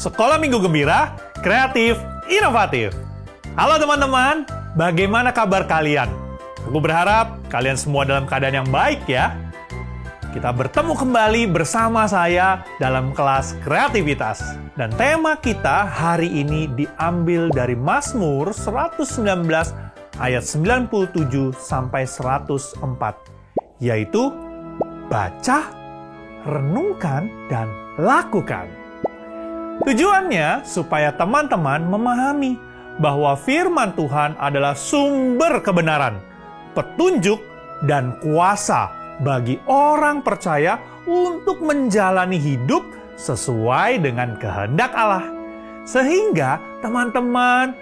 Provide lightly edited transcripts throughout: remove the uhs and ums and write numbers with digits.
Sekolah Minggu Gembira, kreatif, inovatif. Halo teman-teman, bagaimana kabar kalian? Aku berharap kalian semua dalam keadaan yang baik ya. Kita bertemu kembali bersama saya dalam kelas kreativitas. Dan tema kita hari ini diambil dari Mazmur 119 ayat 97 sampai 104. Yaitu, baca, renungkan, dan lakukan. Tujuannya supaya teman-teman memahami bahwa firman Tuhan adalah sumber kebenaran, petunjuk, dan kuasa bagi orang percaya untuk menjalani hidup sesuai dengan kehendak Allah. Sehingga teman-teman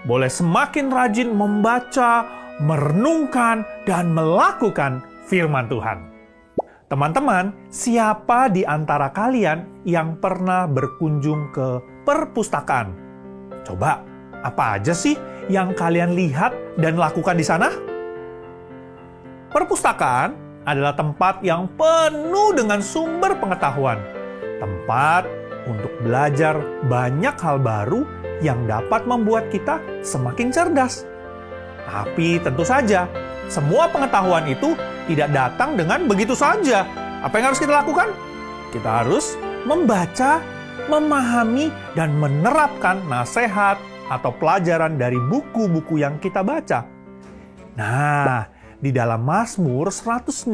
boleh semakin rajin membaca, merenungkan, dan melakukan firman Tuhan. Teman-teman, siapa di antara kalian yang pernah berkunjung ke perpustakaan? Coba, apa aja sih yang kalian lihat dan lakukan di sana? Perpustakaan adalah tempat yang penuh dengan sumber pengetahuan. Tempat untuk belajar banyak hal baru yang dapat membuat kita semakin cerdas. Tapi tentu saja, semua pengetahuan itu tidak datang dengan begitu saja. Apa yang harus kita lakukan? Kita harus membaca, memahami, dan menerapkan nasihat atau pelajaran dari buku-buku yang kita baca. Nah, di dalam Mazmur 119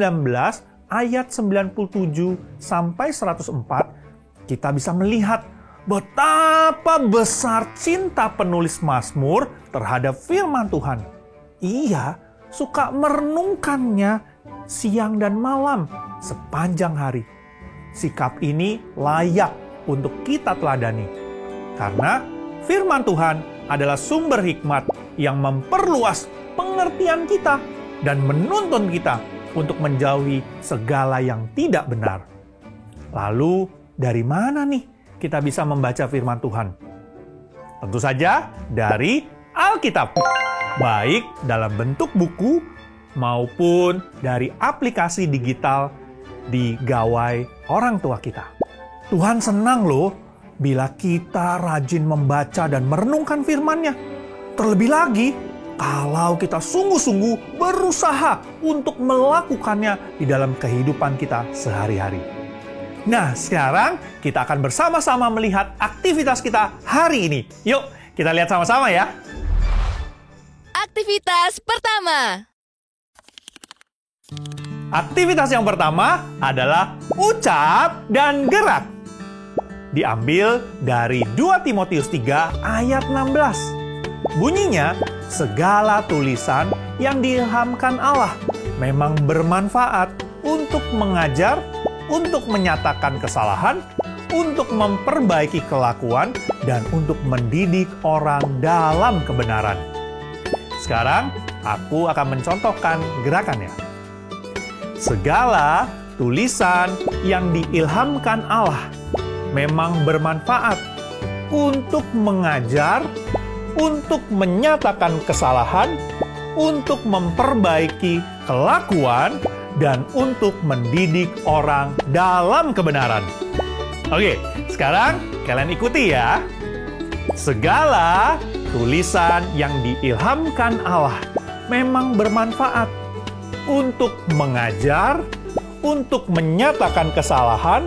ayat 97 sampai 104, kita bisa melihat betapa besar cinta penulis Mazmur terhadap firman Tuhan. Ia suka merenungkannya siang dan malam sepanjang hari. Sikap ini layak untuk kita teladani. Karena firman Tuhan adalah sumber hikmat yang memperluas pengertian kita dan menuntun kita untuk menjauhi segala yang tidak benar. Lalu, dari mana nih kita bisa membaca firman Tuhan? Tentu saja dari Alkitab. Baik dalam bentuk buku maupun dari aplikasi digital di gawai orang tua kita. Tuhan senang loh bila kita rajin membaca dan merenungkan firman-Nya. Terlebih lagi, kalau kita sungguh-sungguh berusaha untuk melakukannya di dalam kehidupan kita sehari-hari. Nah, sekarang kita akan bersama-sama melihat aktivitas kita hari ini. Yuk, kita lihat sama-sama ya. Aktivitas pertama. Aktivitas yang pertama adalah ucap dan gerak. Diambil dari 2 Timotius 3 ayat 16. Bunyinya, segala tulisan yang diilhamkan Allah memang bermanfaat untuk mengajar, untuk menyatakan kesalahan, untuk memperbaiki kelakuan, dan untuk mendidik orang dalam kebenaran. Sekarang, aku akan mencontohkan gerakannya. Segala tulisan yang diilhamkan Allah memang bermanfaat untuk mengajar, untuk menyatakan kesalahan, untuk memperbaiki kelakuan, dan untuk mendidik orang dalam kebenaran. Oke, sekarang kalian ikuti ya. Segala tulisan yang diilhamkan Allah memang bermanfaat untuk mengajar, untuk menyatakan kesalahan,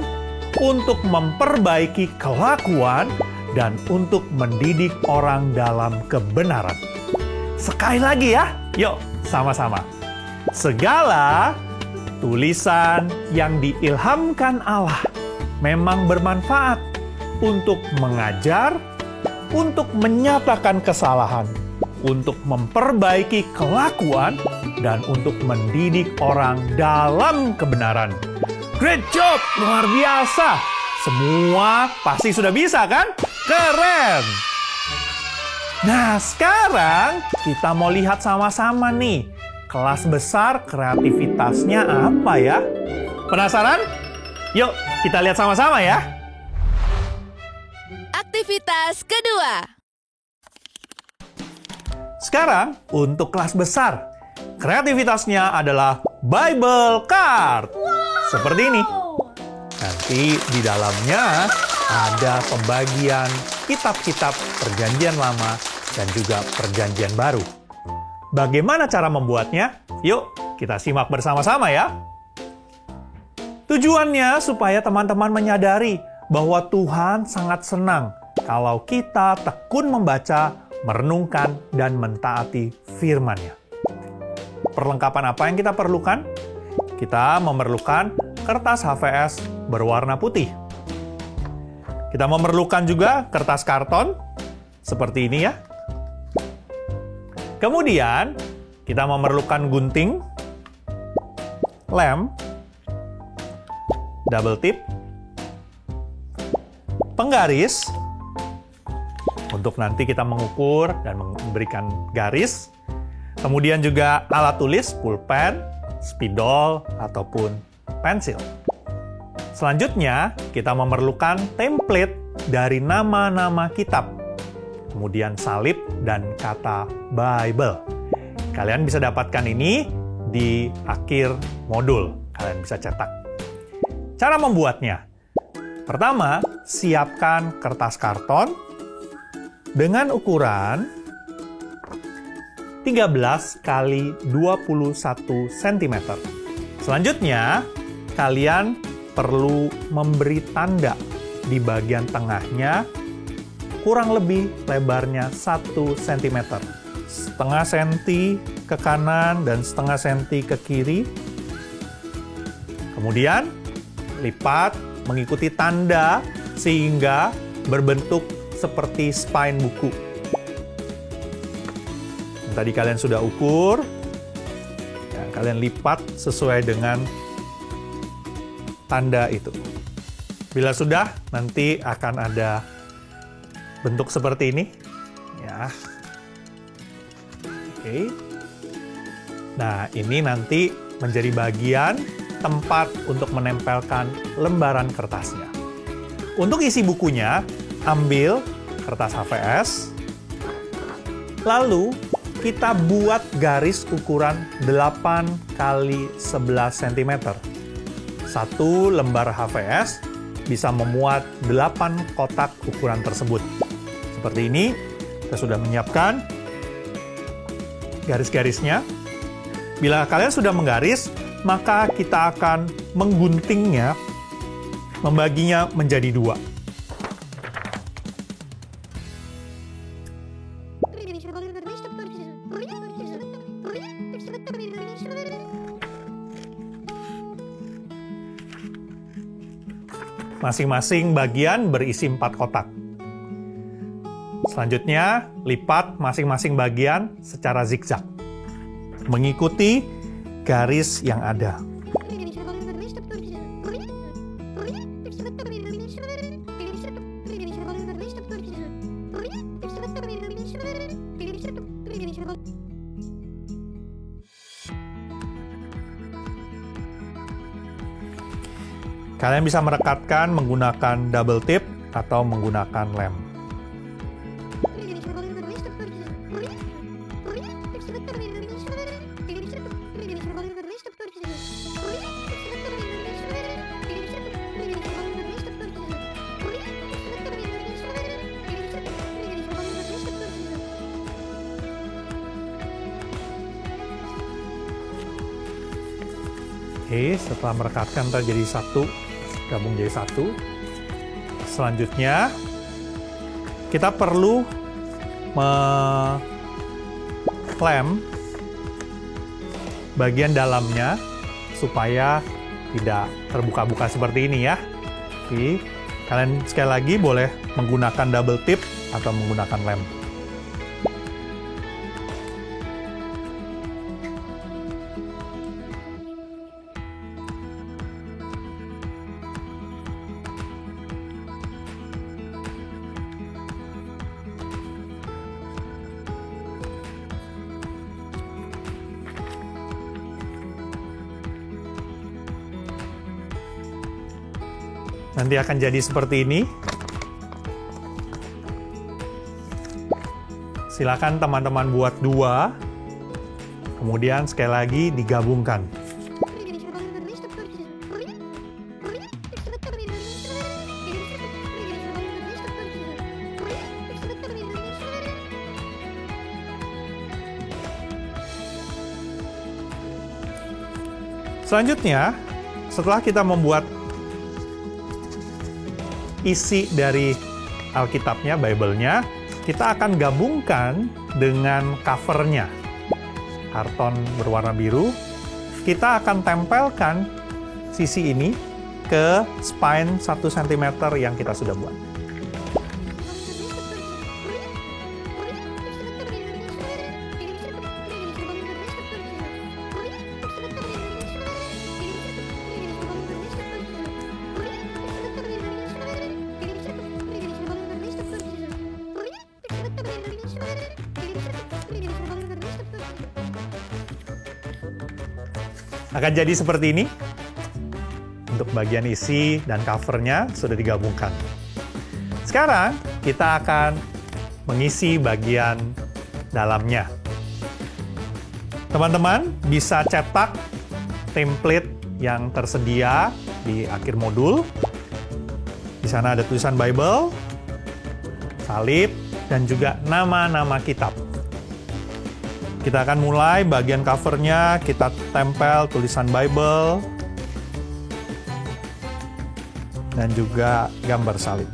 untuk memperbaiki kelakuan, dan untuk mendidik orang dalam kebenaran. Sekali lagi ya, yuk sama-sama. Segala tulisan yang diilhamkan Allah memang bermanfaat untuk mengajar, untuk menyatakan kesalahan, untuk memperbaiki kelakuan, dan untuk mendidik orang dalam kebenaran. Great job! Luar biasa! Semua pasti sudah bisa kan? Keren! Nah, sekarang kita mau lihat sama-sama nih. Kelas besar kreativitasnya apa ya? Penasaran? Yuk, kita lihat sama-sama ya. Aktivitas kedua. Sekarang, untuk kelas besar. Kreativitasnya adalah Bible Card. Seperti ini. Nanti di dalamnya ada pembagian kitab-kitab Perjanjian Lama dan juga Perjanjian Baru. Bagaimana cara membuatnya? Yuk, kita simak bersama-sama ya. Tujuannya supaya teman-teman menyadari bahwa Tuhan sangat senang kalau kita tekun membaca, merenungkan, dan mentaati firman-Nya. Perlengkapan apa yang kita perlukan? Kita memerlukan kertas HVS berwarna putih. Kita memerlukan juga kertas karton, seperti ini ya. Kemudian, kita memerlukan gunting, lem, double tip, penggaris, untuk nanti kita mengukur dan memberikan garis. Kemudian juga alat tulis, pulpen, spidol, ataupun pensil. Selanjutnya, kita memerlukan template dari nama-nama kitab. Kemudian salib dan kata Bible. Kalian bisa dapatkan ini di akhir modul. Kalian bisa cetak. Cara membuatnya. Pertama, siapkan kertas karton dengan ukuran 13 kali 21 cm. Selanjutnya, kalian perlu memberi tanda di bagian tengahnya kurang lebih lebarnya 1 cm. Setengah senti ke kanan dan setengah senti ke kiri. Kemudian, lipat mengikuti tanda sehingga berbentuk seperti spine buku. Yang tadi kalian sudah ukur, ya, kalian lipat sesuai dengan tanda itu. Bila sudah, nanti akan ada bentuk seperti ini. Ya. Oke. Nah, ini nanti menjadi bagian tempat untuk menempelkan lembaran kertasnya. Untuk isi bukunya, ambil kertas HVS, lalu kita buat garis ukuran 8 kali 11 cm. Satu lembar HVS bisa memuat 8 kotak ukuran tersebut. Seperti ini, kita sudah menyiapkan garis-garisnya. Bila kalian sudah menggaris, maka kita akan mengguntingnya, membaginya menjadi 2. Masing-masing bagian berisi 4 kotak. Selanjutnya, lipat masing-masing bagian secara zigzag, mengikuti garis yang ada. Kalian bisa merekatkan menggunakan double tip atau menggunakan lem. Oke, setelah merekatkan terjadi satu, gabung jadi satu. Selanjutnya, kita perlu lem bagian dalamnya supaya tidak terbuka-buka seperti ini ya. Oke, kalian sekali lagi boleh menggunakan double tip atau menggunakan lem. Nanti akan jadi seperti ini. Silakan teman-teman buat 2, kemudian sekali lagi digabungkan. Selanjutnya, setelah kita membuat isi dari Alkitabnya, Bible-nya, kita akan gabungkan dengan cover-nya. Karton berwarna biru, kita akan tempelkan sisi ini ke spine 1 cm yang kita sudah buat. Akan jadi seperti ini. Untuk bagian isi dan covernya sudah digabungkan. Sekarang kita akan mengisi bagian dalamnya. Teman-teman bisa cetak template yang tersedia di akhir modul. Di sana ada tulisan Bible, salib, dan juga nama-nama kitab. Kita akan mulai bagian covernya, kita tempel tulisan Bible, dan juga gambar salib.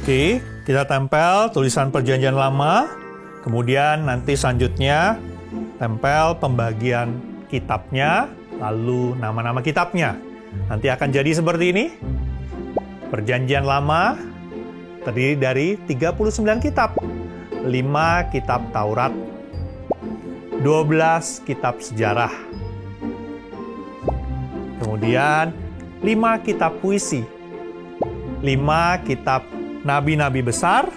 Oke, kita tempel tulisan Perjanjian Lama. Kemudian nanti selanjutnya tempel pembagian kitabnya, lalu nama-nama kitabnya. Nanti akan jadi seperti ini. Perjanjian Lama terdiri dari 39 kitab. 5 kitab Taurat, 12 kitab sejarah. Kemudian 5 kitab puisi, 5 kitab nabi-nabi besar,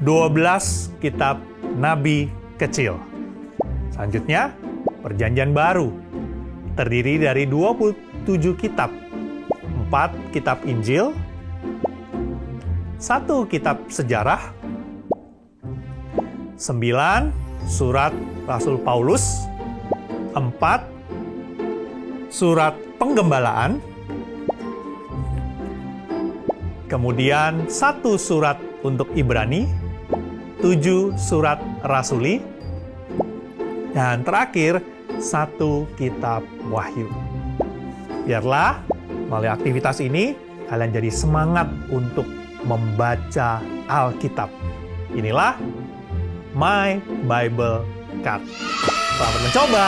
12 kitab nabi kecil. Selanjutnya, Perjanjian Baru terdiri dari 27 kitab, 4 kitab Injil, 1 kitab sejarah, 9 surat Rasul Paulus, 4 surat penggembalaan, kemudian 1 surat untuk Ibrani, 7 surat Rasuli, dan terakhir 1 kitab Wahyu. Biarlah melalui aktivitas ini kalian jadi semangat untuk membaca Alkitab. Inilah My Bible Card. Selamat mencoba.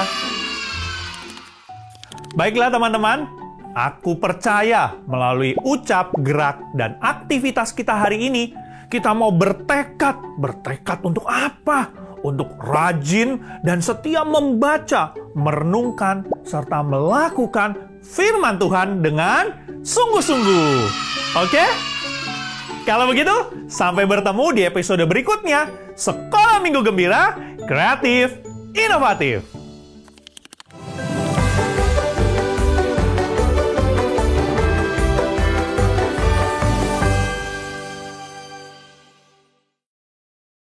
Baiklah teman-teman, aku percaya melalui ucap, gerak, dan aktivitas kita hari ini, kita mau bertekad. Bertekad untuk apa? Untuk rajin dan setia membaca, merenungkan, serta melakukan firman Tuhan dengan sungguh-sungguh. Oke? Kalau begitu, sampai bertemu di episode berikutnya. Sekolah Minggu Gembira, kreatif, inovatif.